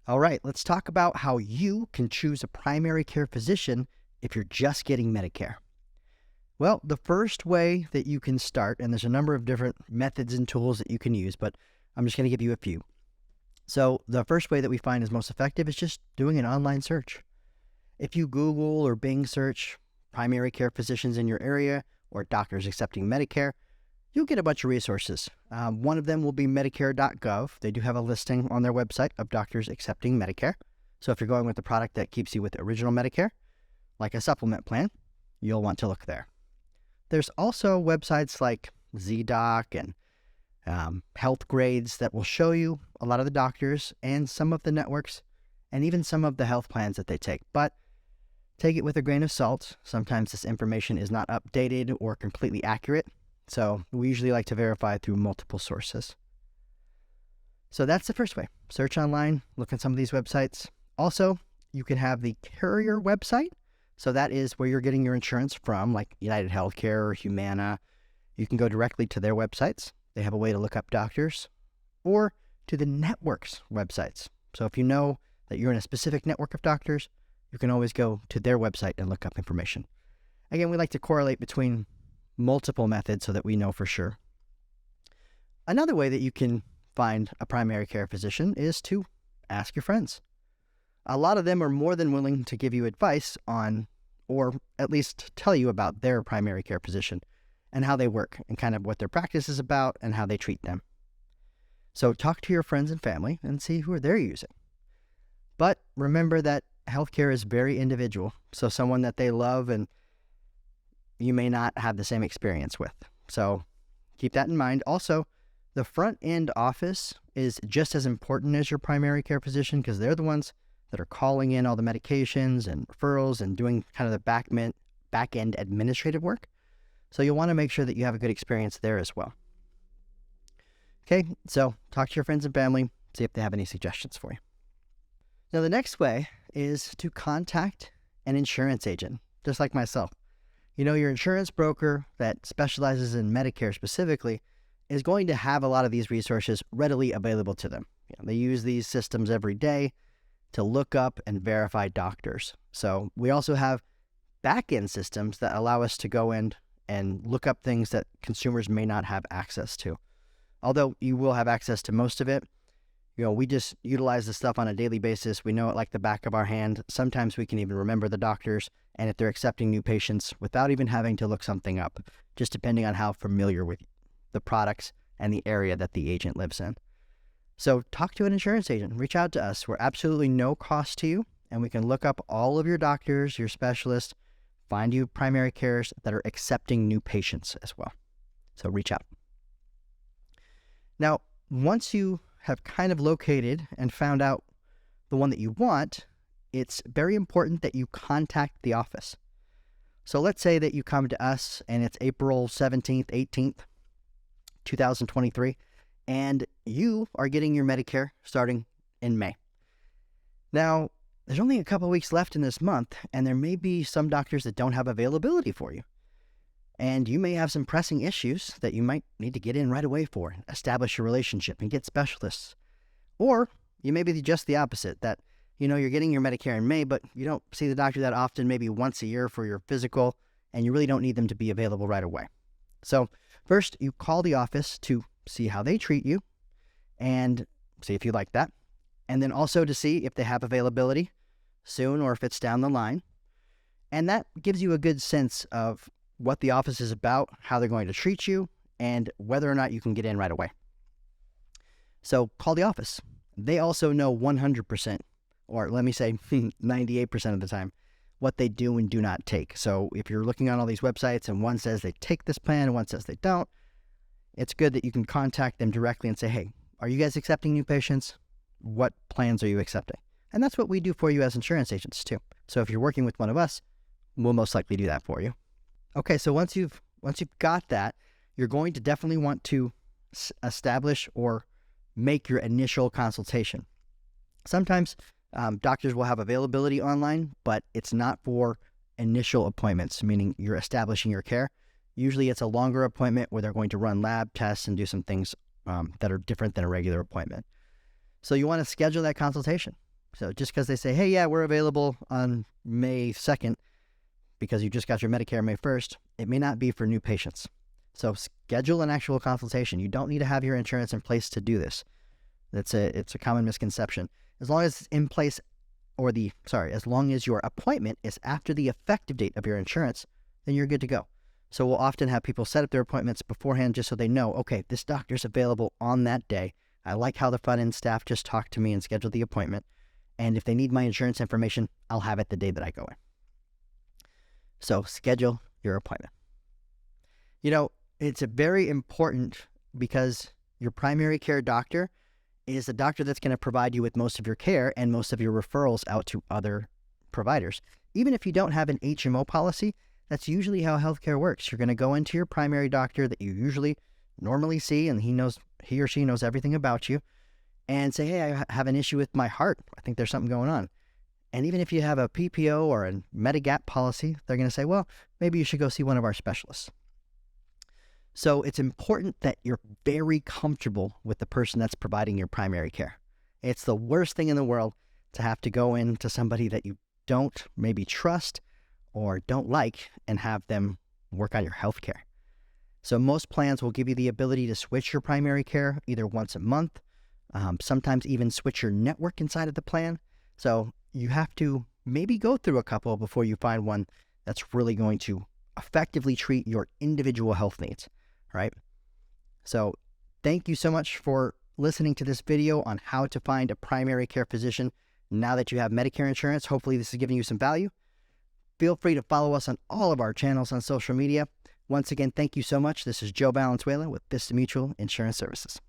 All right, let's talk about how you can choose a primary care physician if you're just getting Medicare. Well, the first way that you can start, and there's a number of different methods and tools that you can use, but I'm just going to give you a few. So, the first way that we find is most effective is just doing an online search. If you Google or Bing search primary care physicians in your area or doctors accepting Medicare, you'll get a bunch of resources. One of them will be Medicare.gov. They do have a listing on their website of doctors accepting Medicare. So if you're going with a product that keeps you with original Medicare, like a supplement plan, you'll want to look there. There's also websites like ZDoc and Health Grades that will show you a lot of the doctors and some of the networks and even some of the health plans that they take. But take it with a grain of salt. Sometimes this information is not updated or completely accurate. So we usually like to verify through multiple sources. So that's the first way. Search online, look at some of these websites. Also, you can have the carrier website. So that is where you're getting your insurance from, like United Healthcare or Humana. You can go directly to their websites. They have a way to look up doctors, or to the network's websites. So if you know that you're in a specific network of doctors, you can always go to their website and look up information. Again, we like to correlate between multiple methods so that we know for sure. Another way that you can find a primary care physician is to ask your friends. A lot of them are more than willing to give you advice on, or at least tell you about their primary care physician and how they work and kind of what their practice is about and how they treat them. So talk to your friends and family and see who they're using. But remember that healthcare is very individual. So someone that they love and you may not have the same experience with. So keep that in mind. Also, the front end office is just as important as your primary care physician because they're the ones that are calling in all the medications and referrals and doing kind of the back end administrative work. So you'll want to make sure that you have a good experience there as well. Okay, so talk to your friends and family, see if they have any suggestions for you. Now, the next way is to contact an insurance agent, just like myself. You know, your insurance broker that specializes in Medicare specifically is going to have a lot of these resources readily available to them. They use these systems every day to look up and verify doctors. So we also have back-end systems that allow us to go in and look up things that consumers may not have access to. Although you will have access to most of it, we just utilize this stuff on a daily basis. We know it like the back of our hand. Sometimes we can even remember the doctors and if they're accepting new patients without even having to look something up, just depending on how familiar with the products and the area that the agent lives in. So talk to an insurance agent. Reach out to us. We're absolutely no cost to you, and we can look up all of your doctors, your specialists, find you primary cares that are accepting new patients as well. So reach out. Now, once you have kind of located and found out the one that you want, it's very important that you contact the office. So let's say that you come to us and it's April 17th, 18th, 2023, and you are getting your Medicare starting in May. Now, there's only a couple weeks left in this month, and there may be some doctors that don't have availability for you. And you may have some pressing issues that you might need to get in right away for, establish a relationship and get specialists. Or you may be just the opposite, that you're getting your Medicare in May, but you don't see the doctor that often, maybe once a year for your physical, and you really don't need them to be available right away. So first, you call the office to see how they treat you and see if you like that. And then also to see if they have availability soon or if it's down the line. And that gives you a good sense of what the office is about, how they're going to treat you, and whether or not you can get in right away. So call the office. They also know 100%, or let me say 98% of the time, what they do and do not take. So if you're looking on all these websites and one says they take this plan and one says they don't, it's good that you can contact them directly and say, hey, are you guys accepting new patients? What plans are you accepting? And that's what we do for you as insurance agents too. So if you're working with one of us, we'll most likely do that for you. Okay, so once you've got that, you're going to definitely want to establish or make your initial consultation. Sometimes doctors will have availability online, but it's not for initial appointments, meaning you're establishing your care. Usually it's a longer appointment where they're going to run lab tests and do some things that are different than a regular appointment. So you want to schedule that consultation. So just because they say, hey, yeah, we're available on May 2nd because you just got your Medicare May 1st, it may not be for new patients. So schedule an actual consultation. You don't need to have your insurance in place to do this. It's a common misconception. As long as it's in place, as long as your appointment is after the effective date of your insurance, then you're good to go. So we'll often have people set up their appointments beforehand just so they know, okay, this doctor's available on that day. I like how the front end staff just talked to me and scheduled the appointment. And if they need my insurance information, I'll have it the day that I go in. So schedule your appointment. It's very important because your primary care doctor is the doctor that's going to provide you with most of your care and most of your referrals out to other providers. Even if you don't have an HMO policy, that's usually how healthcare works. You're going to go into your primary doctor that you usually normally see, and he or she knows everything about you, and say, hey, I have an issue with my heart. I think there's something going on. And even if you have a PPO or a Medigap policy, they're going to say, well, maybe you should go see one of our specialists. So it's important that you're very comfortable with the person that's providing your primary care. It's the worst thing in the world to have to go into somebody that you don't maybe trust or don't like and have them work on your health care. So most plans will give you the ability to switch your primary care either once a month, sometimes even switch your network inside of the plan. So you have to maybe go through a couple before you find one that's really going to effectively treat your individual health needs, right? So thank you so much for listening to this video on how to find a primary care physician now that you have Medicare insurance. Hopefully this is giving you some value. Feel free to follow us on all of our channels on social media. Once again, thank you so much. This is Joe Valenzuela with Vista Mutual Insurance Services.